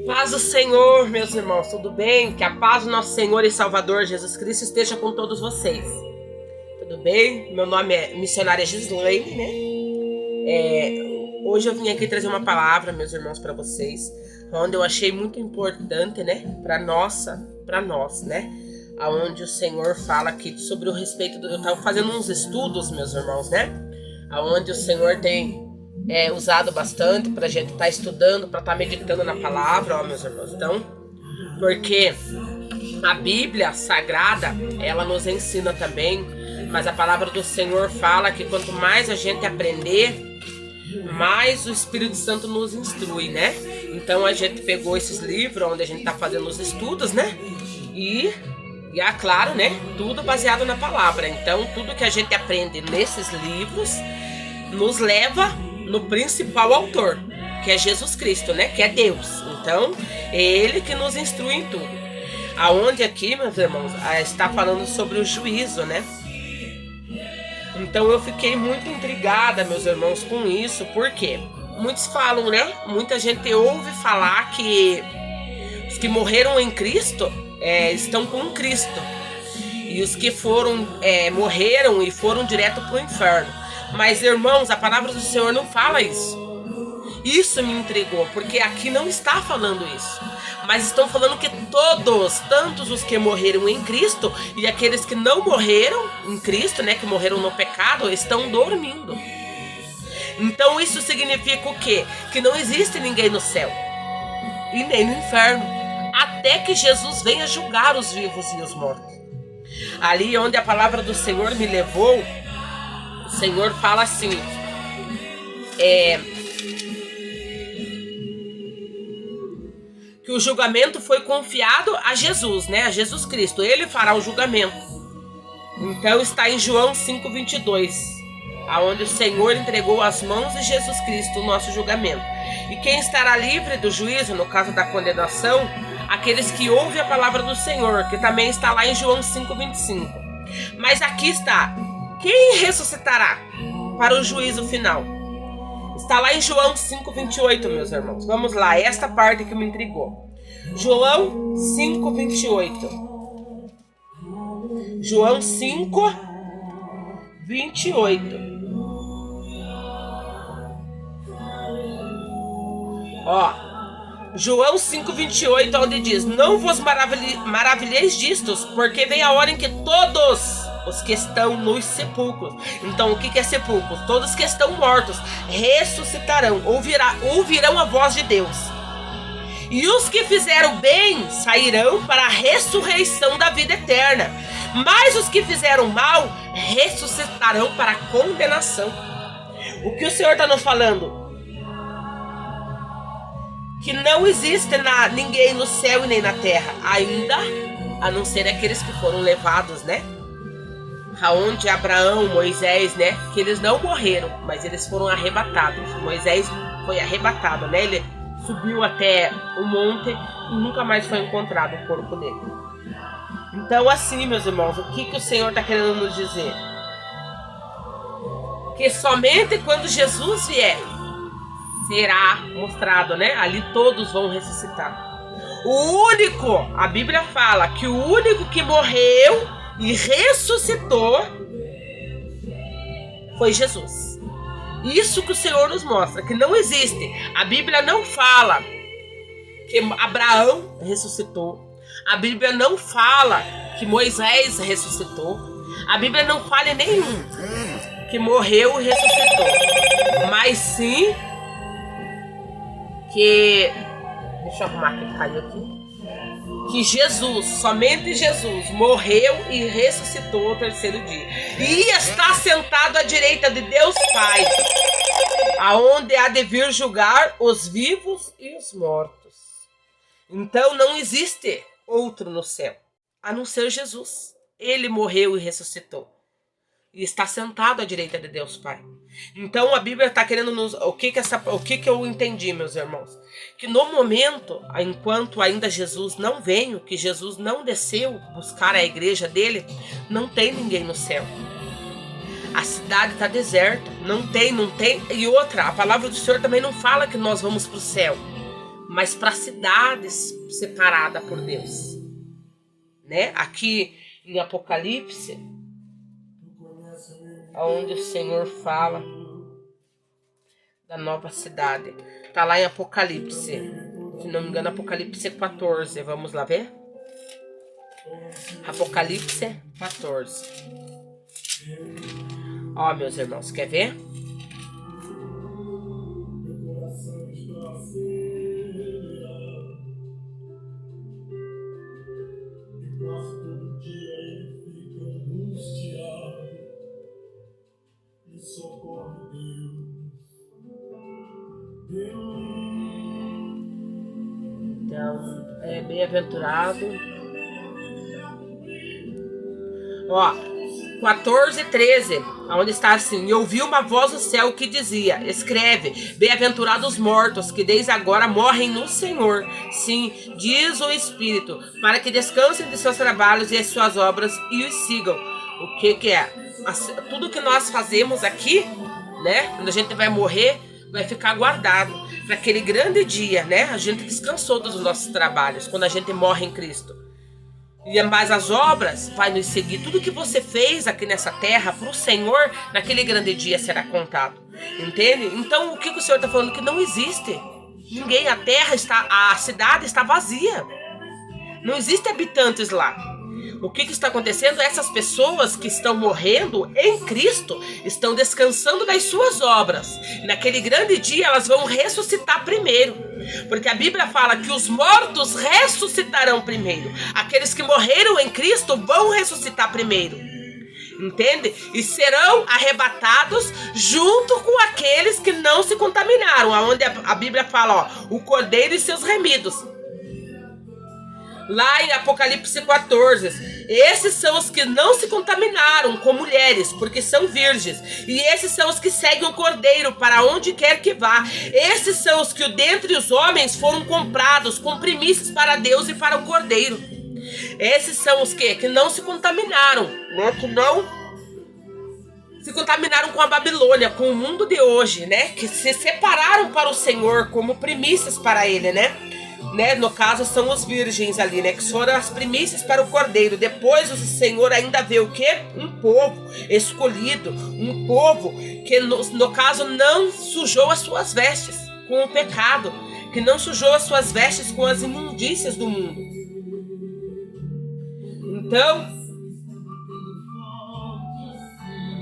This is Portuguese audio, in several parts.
Paz do Senhor, meus irmãos, tudo bem? Que a paz do nosso Senhor e Salvador Jesus Cristo esteja com todos vocês. Tudo bem? Meu nome é missionária Gislaine, né? Hoje eu vim aqui trazer uma palavra, meus irmãos, para vocês, onde eu achei muito importante, né? Para nós, né? Aonde o Senhor fala aqui sobre o respeito eu estava fazendo uns estudos, meus irmãos, né? Aonde o Senhor tem usado bastante para a gente estar estudando, para estar meditando na palavra, ó, meus irmãos. Então, porque a Bíblia Sagrada, ela nos ensina também, mas a palavra do Senhor fala que quanto mais a gente aprender, mais o Espírito Santo nos instrui, né? Então a gente pegou esses livros onde a gente está fazendo os estudos, né? E é claro, né? Tudo baseado na palavra. Então tudo que a gente aprende nesses livros nos leva no principal autor, que é Jesus Cristo, né? Que é Deus. Então, é Ele que nos instrui em tudo. Aonde aqui, meus irmãos, está falando sobre o juízo, né? Então eu fiquei muito intrigada, meus irmãos, com isso, porque muitos falam, né? Muita gente ouve falar que os que morreram em Cristo estão com Cristo. E os que morreram e foram direto para o inferno. Mas, irmãos, a palavra do Senhor não fala isso. Isso me intrigou, porque aqui não está falando isso. Mas estão falando que todos, tantos os que morreram em Cristo e aqueles que não morreram em Cristo, né, que morreram no pecado, estão dormindo. Então isso significa o quê? Que não existe ninguém no céu e nem no inferno, até que Jesus venha julgar os vivos e os mortos. Ali onde a palavra do Senhor me levou, o Senhor fala assim, que o julgamento foi confiado a Jesus, né? A Jesus Cristo. Ele fará o julgamento. Então está em João 5:22, aonde o Senhor entregou às mãos de Jesus Cristo o nosso julgamento. E quem estará livre do juízo, no caso da condenação, aqueles que ouvem a palavra do Senhor, que também está lá em João 5:25. Mas aqui está, quem ressuscitará para o juízo final? Está lá em João 5:28, meus irmãos. Vamos lá, esta parte que me intrigou. João 5:28. João 5:28. Ó, João 5:28, onde diz: não vos maravilheis distos, porque vem a hora em que todos os que estão nos sepulcros. Então, o que é sepulcros? Todos que estão mortos ressuscitarão, ouvirão a voz de Deus. E os que fizeram bem sairão para a ressurreição da vida eterna. Mas os que fizeram mal ressuscitarão para a condenação. O que o Senhor está nos falando? Que não existe ninguém no céu e nem na terra, ainda, a não ser aqueles que foram levados, né? Aonde Abraão, Moisés, né? Que eles não morreram, mas eles foram arrebatados. Moisés foi arrebatado, né? Ele subiu até o monte e nunca mais foi encontrado o corpo dele. Então, assim, meus irmãos, o que o Senhor está querendo nos dizer? Que somente quando Jesus vier, será mostrado, né? Ali todos vão ressuscitar. A Bíblia fala que o único que morreu e ressuscitou foi Jesus. Isso que o Senhor nos mostra, que não existe. A Bíblia não fala que Abraão ressuscitou. A Bíblia não fala que Moisés ressuscitou. A Bíblia não fala em nenhum que morreu e ressuscitou. Mas sim que... Deixa eu arrumar que caiu aqui. Que Jesus, somente Jesus, morreu e ressuscitou ao terceiro dia. E está sentado à direita de Deus Pai, aonde há de vir julgar os vivos e os mortos. Então não existe outro no céu, a não ser Jesus. Ele morreu e ressuscitou. E está sentado à direita de Deus Pai. Então a Bíblia está querendo nos... O que eu entendi, meus irmãos? Que no momento, enquanto ainda Jesus não veio, que Jesus não desceu buscar a igreja dele, não tem ninguém no céu. A cidade está deserta, não tem. E outra, a palavra do Senhor também não fala que nós vamos para o céu. mas para cidades separadas por Deus, né? Aqui em Apocalipse, onde o Senhor fala da nova cidade, tá lá em Apocalipse, se não me engano, Apocalipse 14, vamos lá ver? Apocalipse 14. Ó, meus irmãos, quer ver? Então, é bem-aventurado. Ó, 14, 13, onde está assim: e ouvi uma voz do céu que dizia: escreve, bem-aventurados os mortos, que desde agora morrem no Senhor. Sim, diz o Espírito, para que descansem de seus trabalhos e as suas obras e os sigam. O que é? Tudo que nós fazemos aqui, né? Quando a gente vai morrer, vai ficar guardado para aquele grande dia, né? A gente descansou dos nossos trabalhos quando a gente morre em Cristo. E mais as obras vai nos seguir. Tudo que você fez aqui nessa terra para o Senhor, naquele grande dia será contado. Entende? Então o que o Senhor está falando? Que não existe ninguém. A cidade está vazia. Não existem habitantes lá. O que está acontecendo? Essas pessoas que estão morrendo em Cristo estão descansando das suas obras. Naquele grande dia elas vão ressuscitar primeiro. Porque a Bíblia fala que os mortos ressuscitarão primeiro. Aqueles que morreram em Cristo vão ressuscitar primeiro. Entende? E serão arrebatados junto com aqueles que não se contaminaram. Onde a Bíblia fala, ó, o cordeiro e seus remidos. Lá em Apocalipse 14, esses são os que não se contaminaram com mulheres, porque são virgens. E esses são os que seguem o cordeiro para onde quer que vá. Esses são os que dentre os homens foram comprados com primícias para Deus e para o cordeiro. Esses são os que não se contaminaram, né? Que não se contaminaram com a Babilônia, com o mundo de hoje, né? Que se separaram para o Senhor como primícias para ele, né? No caso são os virgens ali, né? Que foram as primícias para o cordeiro. Depois o Senhor ainda vê o quê? Um povo escolhido, um povo que no caso não sujou as suas vestes com o pecado, que não sujou as suas vestes com as imundícias do mundo. Então,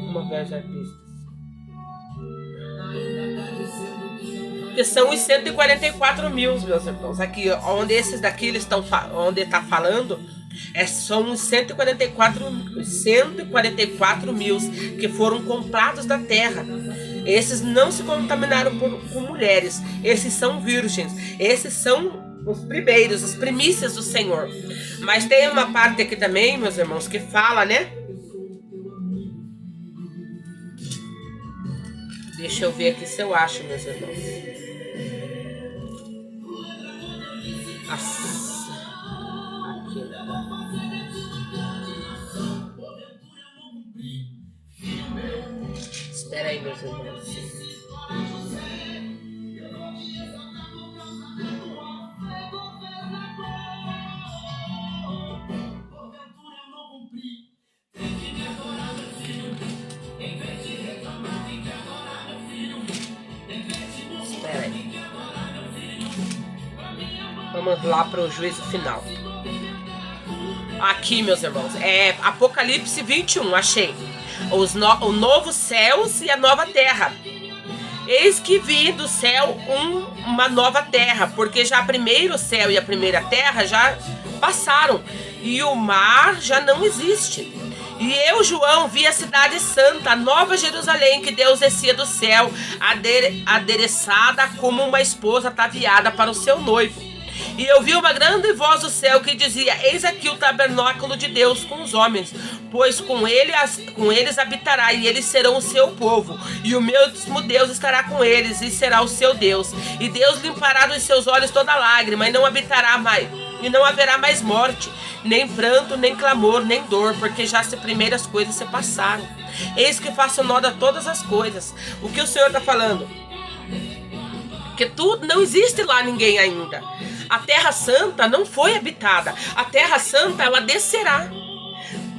uma vez artistas, que são os 144 mil, meus irmãos. Aqui, onde esses daqui eles estão, onde está falando, são os 144 mil que foram comprados da terra. Esses não se contaminaram com mulheres. Esses são virgens. Esses são os primeiros, as primícias do Senhor. Mas tem uma parte aqui também, meus irmãos, que fala, né? Deixa eu ver aqui se eu acho, meus irmãos. Aqui. Espera aí, meus irmãos. Espera aí. Vamos lá para o juízo final. Aqui, meus irmãos, é Apocalipse 21, achei. O novo céus e a nova terra. Eis que vi do céu uma nova terra, porque já o primeiro céu e a primeira terra já passaram, e o mar já não existe. E eu, João, vi a cidade santa, a nova Jerusalém, que Deus descia do céu, adereçada como uma esposa ataviada para o seu noivo. E eu vi uma grande voz do céu que dizia: eis aqui o tabernáculo de Deus com os homens, pois com eles habitará, e eles serão o seu povo, e o mesmo Deus estará com eles, e será o seu Deus. E Deus limpará dos seus olhos toda lágrima, e não habitará mais, e não haverá mais morte, nem pranto, nem clamor, nem dor, porque já as primeiras coisas se passaram. Eis que faço nova todas as coisas. O que o Senhor está falando? porque tudo não existe lá ninguém ainda. A Terra Santa não foi habitada. A Terra Santa, ela descerá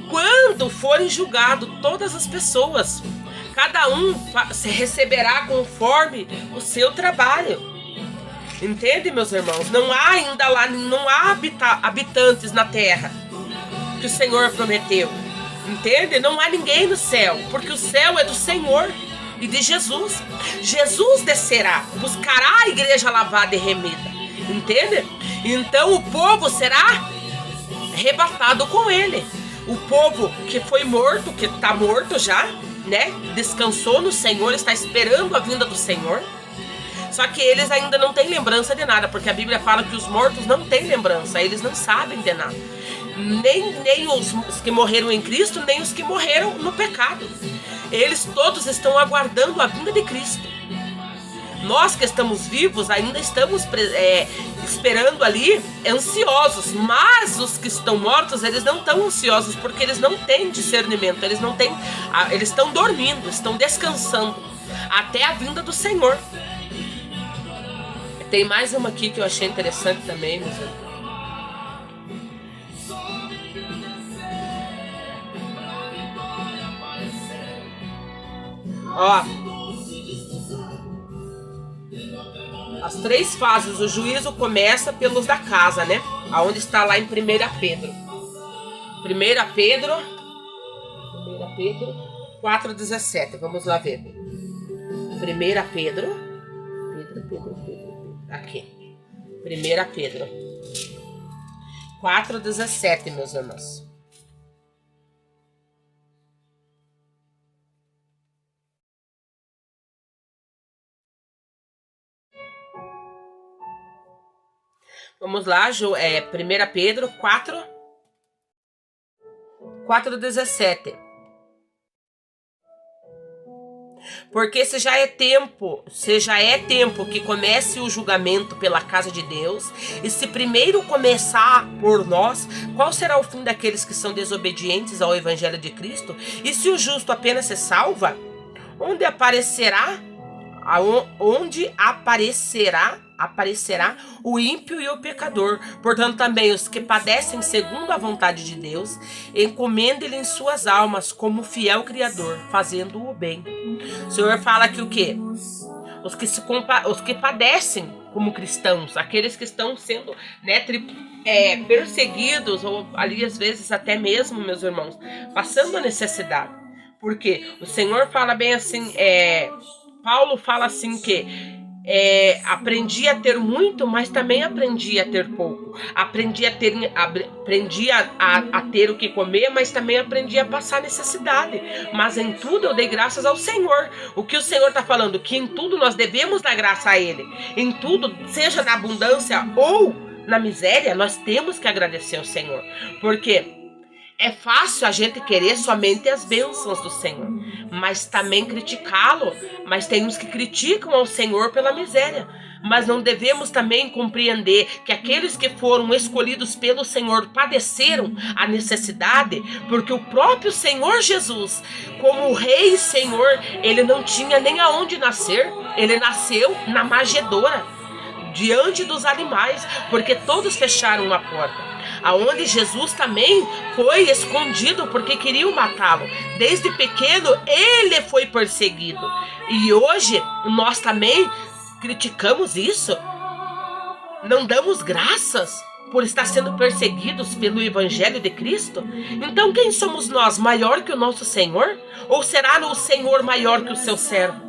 quando forem julgados todas as pessoas. Cada um se receberá conforme o seu trabalho. Entende, meus irmãos? Não há ainda lá, não há habitantes na terra que o Senhor prometeu. Entende? Não há ninguém no céu, porque o céu é do Senhor e de Jesus. Jesus descerá, buscará a igreja lavada e remida. Entende? Então o povo será arrebatado com ele. O povo que foi morto, que está morto já, né? Descansou no Senhor, está esperando a vinda do Senhor. Só que eles ainda não têm lembrança de nada, porque a Bíblia fala que os mortos não têm lembrança, eles não sabem de nada. Nem os que morreram em Cristo, nem os que morreram no pecado. Eles todos estão aguardando a vinda de Cristo. Nós que estamos vivos ainda estamos esperando ali, ansiosos. Mas os que estão mortos, eles não estão ansiosos, porque eles não têm discernimento. Eles estão dormindo, estão descansando até a vinda do Senhor. Tem mais uma aqui que eu achei interessante também, meus irmãos. Ó, as 3 fases, o juízo começa pelos da casa, né? Aonde está lá em 1 Pedro. 1 Pedro 4,17. Vamos lá ver. 1 Pedro. Aqui. 1 Pedro 4,17, meus irmãos. Vamos lá, 1 Pedro 4,17. Porque se já é tempo que comece o julgamento pela casa de Deus, e se primeiro começar por nós, qual será o fim daqueles que são desobedientes ao Evangelho de Cristo? E se o justo apenas se salva, onde aparecerá o ímpio e o pecador. Portanto, também os que padecem segundo a vontade de Deus, encomendem-lhe suas almas como fiel Criador, fazendo o bem. O Senhor fala que o quê? Os que padecem como cristãos, aqueles que estão sendo, né, perseguidos, ou ali às vezes até mesmo, meus irmãos, passando a necessidade. Porque o Senhor fala bem assim, Paulo fala assim que aprendi a ter muito, mas também aprendi a ter pouco. Aprendi a ter o que comer, mas também aprendi a passar necessidade. Mas em tudo eu dei graças ao Senhor. O que o Senhor está falando? Que em tudo nós devemos dar graça a Ele. Em tudo, seja na abundância ou na miséria, nós temos que agradecer ao Senhor. Porque é fácil a gente querer somente as bênçãos do Senhor, mas também criticá-lo. Mas tem uns que criticam ao Senhor pela miséria. Mas não devemos também compreender que aqueles que foram escolhidos pelo Senhor padeceram a necessidade, porque o próprio Senhor Jesus, como Rei e Senhor, ele não tinha nem aonde nascer. Ele nasceu na manjedoura, diante dos animais, porque todos fecharam a porta. Aonde Jesus também foi escondido porque queriam matá-lo. Desde pequeno ele foi perseguido. E hoje nós também criticamos isso. Não damos graças por estar sendo perseguidos pelo Evangelho de Cristo. Então quem somos nós? Maior que o nosso Senhor? Ou será o Senhor maior que o seu servo?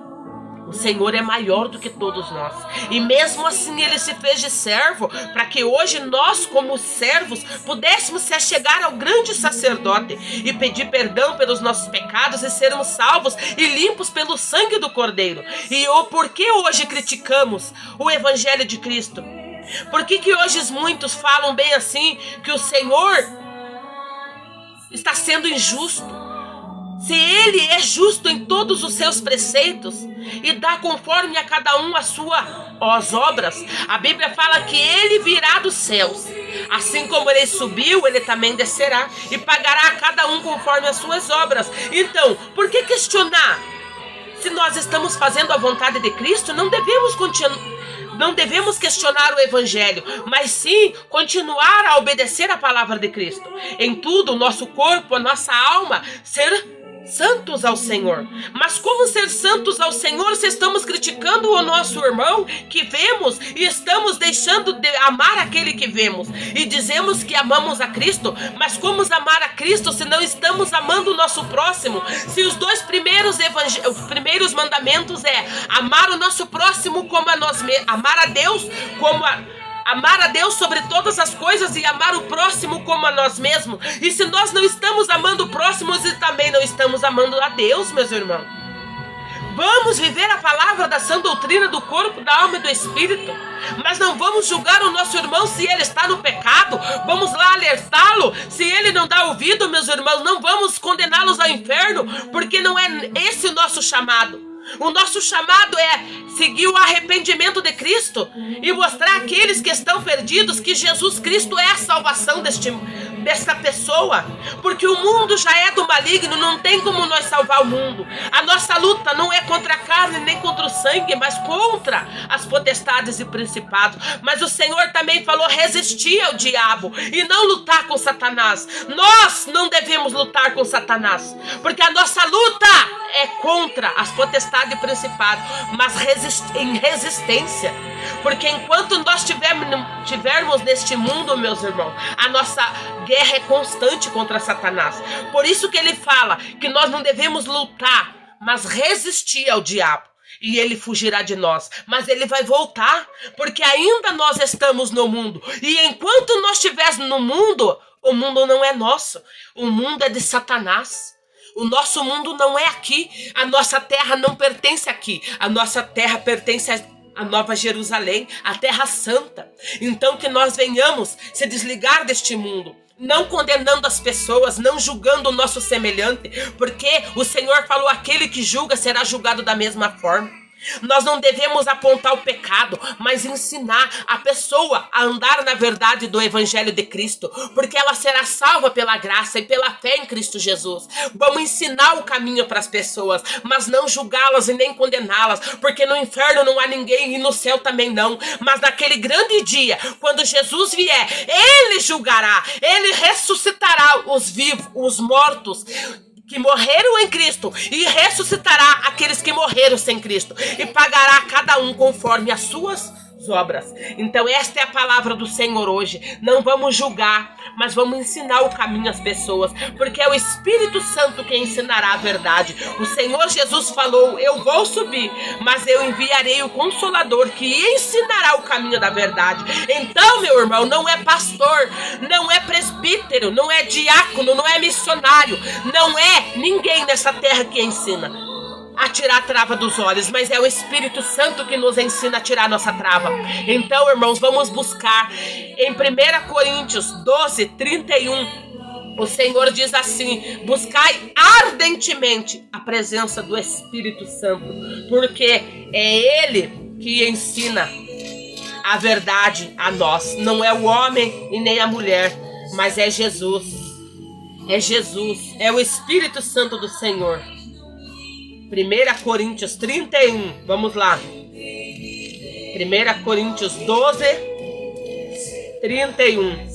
O Senhor é maior do que todos nós. E mesmo assim ele se fez de servo, para que hoje nós, como servos, pudéssemos se achegar ao grande sacerdote e pedir perdão pelos nossos pecados e sermos salvos e limpos pelo sangue do Cordeiro. E por que hoje criticamos o Evangelho de Cristo? Por que hoje muitos falam bem assim que o Senhor está sendo injusto? Se ele é justo em todos os seus preceitos e dá conforme a cada um as obras, a Bíblia fala que ele virá dos céus. Assim como ele subiu, ele também descerá e pagará a cada um conforme as suas obras. Então, por que questionar? Se nós estamos fazendo a vontade de Cristo, não devemos Não devemos questionar o evangelho, mas sim continuar a obedecer a palavra de Cristo. Em tudo, o nosso corpo, a nossa alma, ser santos ao Senhor. Mas como ser santos ao Senhor se estamos criticando o nosso irmão que vemos e estamos deixando de amar aquele que vemos? E dizemos que amamos a Cristo, mas como amar a Cristo se não estamos amando o nosso próximo? Se os dois primeiros mandamentos é amar o nosso próximo como a nós mesmos, amar a Deus sobre todas as coisas e amar o próximo como a nós mesmos. E se nós não estamos amando o próximo, e também não estamos amando a Deus, meus irmãos. Vamos viver a palavra da sã doutrina do corpo, da alma e do espírito. Mas não vamos julgar o nosso irmão se ele está no pecado. Vamos lá alertá-lo. Se ele não dá ouvido, meus irmãos, não vamos condená-los ao inferno, porque não é esse o nosso chamado. O nosso chamado é seguir o arrependimento de Cristo e mostrar àqueles que estão perdidos que Jesus Cristo é a salvação desta pessoa, porque o mundo já é do maligno, não tem como nós salvar o mundo. A nossa luta não é contra a carne nem contra o sangue, mas contra as potestades e principados. Mas o Senhor também falou resistir ao diabo e não lutar com Satanás. Nós não devemos lutar com Satanás, porque a nossa luta é contra as potestades e principados, mas em resistência. Porque enquanto nós tivermos neste mundo, meus irmãos, a nossa guerra é constante contra Satanás. Por isso que ele fala que nós não devemos lutar, mas resistir ao diabo. E ele fugirá de nós, mas ele vai voltar, porque ainda nós estamos no mundo. E enquanto nós estivermos no mundo, o mundo não é nosso, o mundo é de Satanás. O nosso mundo não é aqui, a nossa terra não pertence aqui, a nossa terra pertence a Nova Jerusalém, a Terra Santa. Então que nós venhamos se desligar deste mundo, não condenando as pessoas, não julgando o nosso semelhante, porque o Senhor falou, aquele que julga será julgado da mesma forma. Nós não devemos apontar o pecado, mas ensinar a pessoa a andar na verdade do Evangelho de Cristo, porque ela será salva pela graça e pela fé em Cristo Jesus. Vamos ensinar o caminho para as pessoas, mas não julgá-las e nem condená-las, porque no inferno não há ninguém e no céu também não. Mas naquele grande dia, quando Jesus vier, Ele julgará, Ele ressuscitará os vivos, os mortos, que morreram em Cristo, e ressuscitará aqueles que morreram sem Cristo, e pagará a cada um conforme as suas obras. Então esta é a palavra do Senhor hoje. Não vamos julgar, mas vamos ensinar o caminho às pessoas, porque é o Espírito Santo que ensinará a verdade. O Senhor Jesus falou, eu vou subir, mas eu enviarei o Consolador que ensinará o caminho da verdade. Então, meu irmão, não é pastor, não é presbítero, não é diácono, não é missionário, não é ninguém nessa terra que ensina a tirar a trava dos olhos, mas é o Espírito Santo que nos ensina a tirar a nossa trava. Então, irmãos, vamos buscar em 1 Coríntios 12, 31, o Senhor diz assim, buscai ardentemente a presença do Espírito Santo, porque é Ele que ensina a verdade a nós, não é o homem e nem a mulher, mas é Jesus, é o Espírito Santo do Senhor. 1 Coríntios 31, vamos lá. 1 Coríntios 12, 31.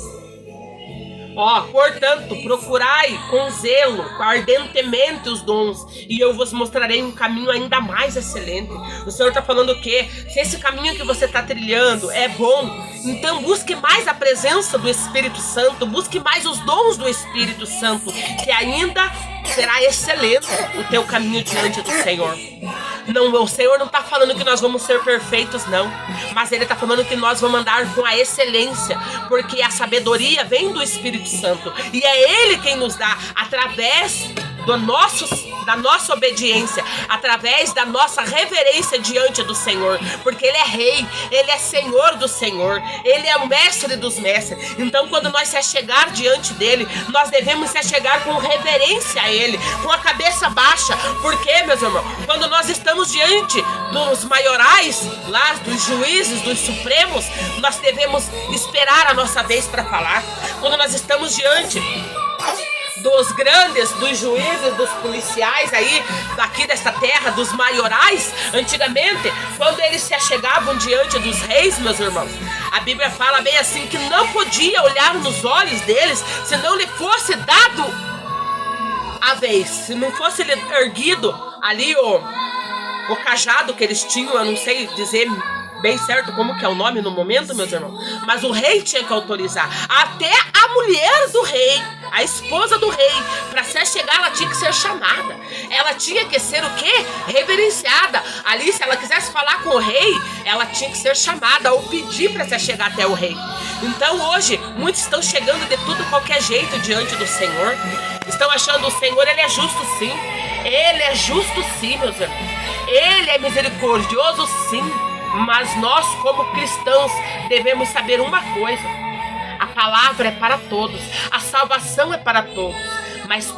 Portanto, procurai com zelo, ardentemente os dons, e eu vos mostrarei um caminho ainda mais excelente. O Senhor está falando o quê? Se esse caminho que você está trilhando é bom, então busque mais a presença do Espírito Santo, busque mais os dons do Espírito Santo, que ainda será excelente o teu caminho diante do Senhor. Não, o Senhor não está falando que nós vamos ser perfeitos, não, mas Ele está falando que nós vamos andar com a excelência, porque a sabedoria vem do Espírito Santo, e é Ele quem nos dá, através da nossa obediência, através da nossa reverência diante do Senhor, porque Ele é Rei, Ele é Senhor do Senhor, Ele é o Mestre dos Mestres. Então, quando nós se achegar diante dEle, nós devemos se achegar com reverência a Ele, com a cabeça baixa. Porque, meus irmãos, quando nós estamos diante dos maiorais, lá dos juízes, dos supremos, nós devemos esperar a nossa vez para falar. Quando nós estamos diante dos grandes, dos juízes, dos policiais aí daqui dessa terra, dos maiorais, antigamente, quando eles se achegavam diante dos reis, meus irmãos, a Bíblia fala bem assim, que não podia olhar nos olhos deles se não lhe fosse dado a vez, se não fosse erguido ali o cajado que eles tinham, eu não sei dizer bem certo como que é o nome no momento, meus irmãos, mas o rei tinha que autorizar. Até a mulher do rei, a esposa do rei, para se chegar, ela tinha que ser chamada. Ela tinha que ser o quê? Reverenciada. Ali, se ela quisesse falar com o rei, ela tinha que ser chamada ou pedir para se chegar até o rei. Então hoje, muitos estão chegando de tudo qualquer jeito diante do Senhor. Estão achando o Senhor, Ele é justo sim. Ele é justo sim, meus irmãos. Ele é misericordioso sim. Mas nós, como cristãos, devemos saber uma coisa: a palavra é para todos, a salvação é para todos, mas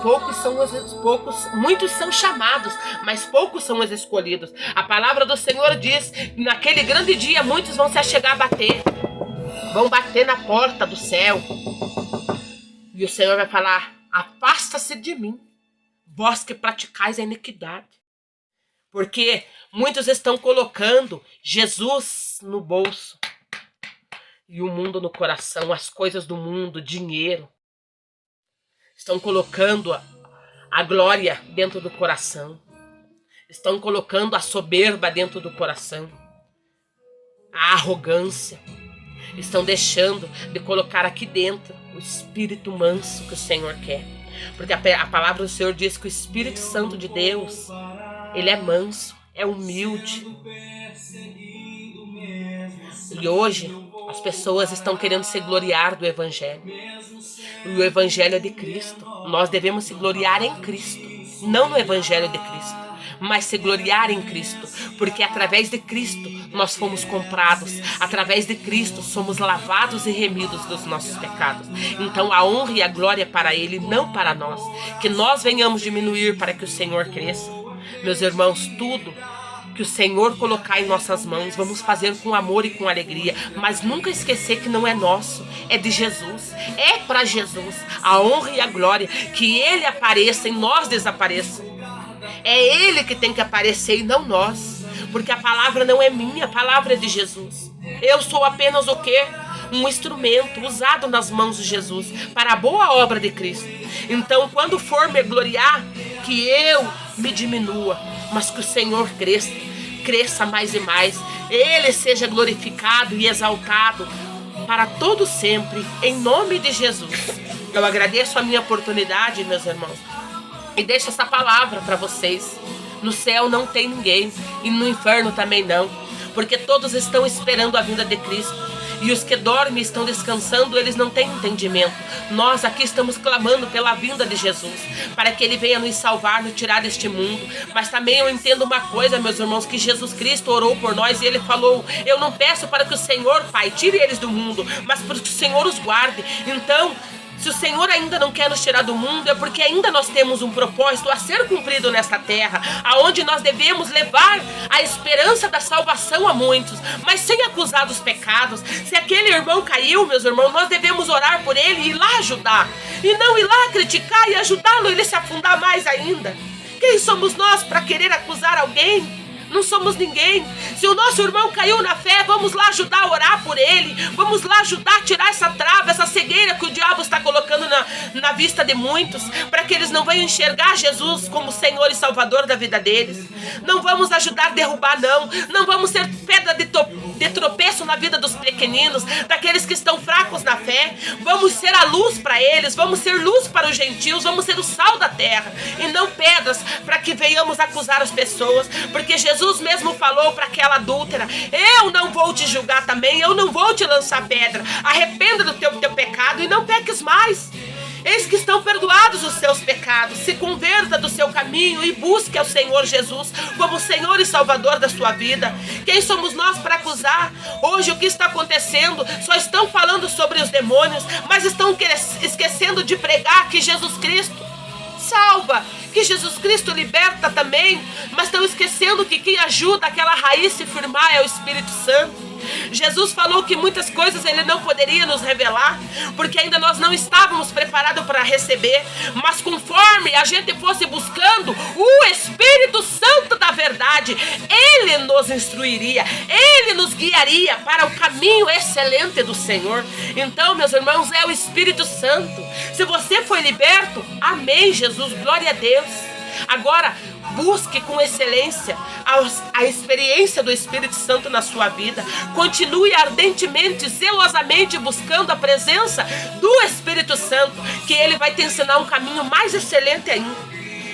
muitos são chamados, mas poucos são os escolhidos. A palavra do Senhor diz: naquele grande dia, muitos vão se achegar a bater, vão bater na porta do céu, e o Senhor vai falar: afasta-se de mim, vós que praticais a iniquidade. Porque muitos estão colocando Jesus no bolso e o mundo no coração, as coisas do mundo, dinheiro. Estão colocando a glória dentro do coração. Estão colocando a soberba dentro do coração. A arrogância. Estão deixando de colocar aqui dentro o espírito manso que o Senhor quer. Porque a palavra do Senhor diz que o Espírito Santo de Deus, Ele é manso, é humilde. E hoje as pessoas estão querendo se gloriar do Evangelho. E o Evangelho é de Cristo. Nós devemos se gloriar em Cristo, não no Evangelho de Cristo, mas se gloriar em Cristo, porque através de Cristo nós fomos comprados, através de Cristo somos lavados e remidos dos nossos pecados. Então a honra e a glória é para Ele, não para nós. Que nós venhamos diminuir para que o Senhor cresça. Meus irmãos, tudo que o Senhor colocar em nossas mãos, vamos fazer com amor e com alegria, mas nunca esquecer que não é nosso, é de Jesus, é para Jesus a honra e a glória, que Ele apareça e nós desapareçamos. É Ele que tem que aparecer e não nós, porque a palavra não é minha, a palavra é de Jesus. Eu sou apenas o quê? Um instrumento usado nas mãos de Jesus para a boa obra de Cristo. Então, quando for me gloriar, que eu me diminua, mas que o Senhor cresça mais e mais. Ele seja glorificado e exaltado para todo sempre, em nome de Jesus. Eu agradeço a minha oportunidade, meus irmãos, e deixo essa palavra para vocês. No céu não tem ninguém, e no inferno também não, porque todos estão esperando a vinda de Cristo. E os que dormem estão descansando, eles não têm entendimento. Nós aqui estamos clamando pela vinda de Jesus, para que Ele venha nos salvar, nos tirar deste mundo. Mas também eu entendo uma coisa, meus irmãos, que Jesus Cristo orou por nós e Ele falou: eu não peço para que o Senhor, Pai, tire eles do mundo, mas para que o Senhor os guarde. Então, se o Senhor ainda não quer nos tirar do mundo, é porque ainda nós temos um propósito a ser cumprido nesta terra, aonde nós devemos levar a esperança da salvação a muitos, mas sem acusar dos pecados. Se aquele irmão caiu, meus irmãos, nós devemos orar por ele e ir lá ajudar, e não ir lá criticar e ajudá-lo a ele se afundar mais ainda. Quem somos nós para querer acusar alguém? Não somos ninguém. Se o nosso irmão caiu na fé, vamos lá ajudar a orar por ele. Vamos lá ajudar a tirar essa trava, essa cegueira que o diabo está colocando na vista de muitos, para que eles não venham enxergar Jesus como Senhor e Salvador da vida deles. Não vamos ajudar a derrubar, não. Não vamos ser pedra de tropeço na vida dos pequeninos, daqueles que estão fracos na fé. Vamos ser a luz para eles, vamos ser luz para os gentios, vamos ser o sal da terra, e não pedras para que venhamos acusar as pessoas, porque Jesus mesmo falou para aquela adúltera: eu não vou te julgar também, eu não vou te lançar pedra. Arrependa do teu pecado e não peques mais. Eis que estão perdoados os seus pecados. Se converta do seu caminho e busque ao Senhor Jesus como Senhor e Salvador da sua vida. Quem somos nós para acusar? Hoje o que está acontecendo? Só estão falando sobre os demônios, mas estão esquecendo de pregar que Jesus Cristo salva, que Jesus Cristo liberta também, mas estão esquecendo que quem ajuda aquela raiz se firmar é o Espírito Santo. Jesus falou que muitas coisas ele não poderia nos revelar, porque ainda nós não estávamos preparados para receber, mas conforme a gente fosse buscando o Espírito Santo da verdade, ele nos instruiria, ele nos guiaria para o caminho excelente do Senhor. Então, meus irmãos, é o Espírito Santo. Se você foi liberto, amém, Jesus, glória a Deus. Agora, busque com excelência a experiência do Espírito Santo na sua vida. Continue ardentemente, zelosamente buscando a presença do Espírito Santo, que ele vai te ensinar um caminho mais excelente ainda.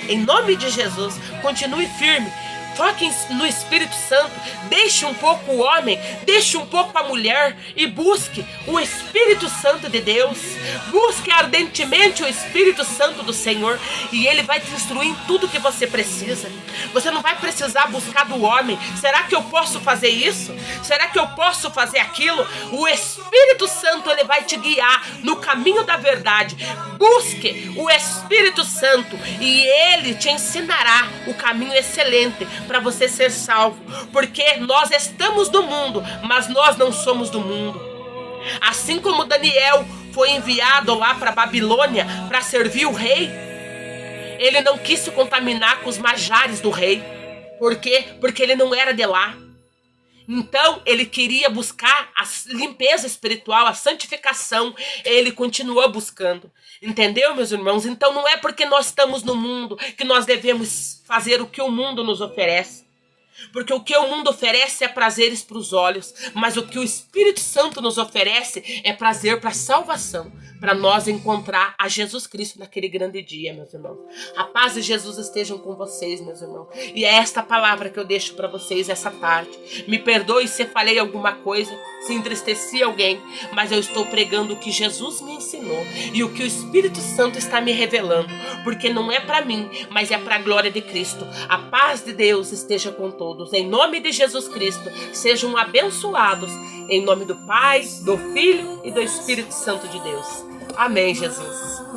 Em nome de Jesus, continue firme. Foque no Espírito Santo. Deixe um pouco o homem, deixe um pouco a mulher e busque o Espírito Santo de Deus. Busque ardentemente o Espírito Santo do Senhor e ele vai te instruir em tudo que você precisa. Você não vai precisar buscar do homem. Será que eu posso fazer isso? Será que eu posso fazer aquilo? O Espírito Santo ele vai te guiar no caminho da verdade. Busque o Espírito Santo e ele te ensinará o caminho excelente para você ser salvo, porque nós estamos do mundo, mas nós não somos do mundo. Assim como Daniel foi enviado lá para Babilônia para servir o rei, ele não quis se contaminar com os manjares do rei. Por quê? Porque ele não era de lá. Então ele queria buscar a limpeza espiritual, a santificação. Ele continuou buscando. Entendeu, meus irmãos? Então não é porque nós estamos no mundo que nós devemos fazer o que o mundo nos oferece. Porque o que o mundo oferece é prazeres para os olhos, mas o que o Espírito Santo nos oferece é prazer para a salvação, para nós encontrar a Jesus Cristo naquele grande dia, meus irmãos. A paz de Jesus estejam com vocês, meus irmãos. E é esta palavra que eu deixo para vocês essa tarde. Me perdoe se falei alguma coisa, se entristeci alguém, mas eu estou pregando o que Jesus me ensinou e o que o Espírito Santo está me revelando, porque não é para mim, mas é para a glória de Cristo. A paz de Deus esteja com todos. Em nome de Jesus Cristo, sejam abençoados. Em nome do Pai, do Filho e do Espírito Santo de Deus. Amém, Jesus.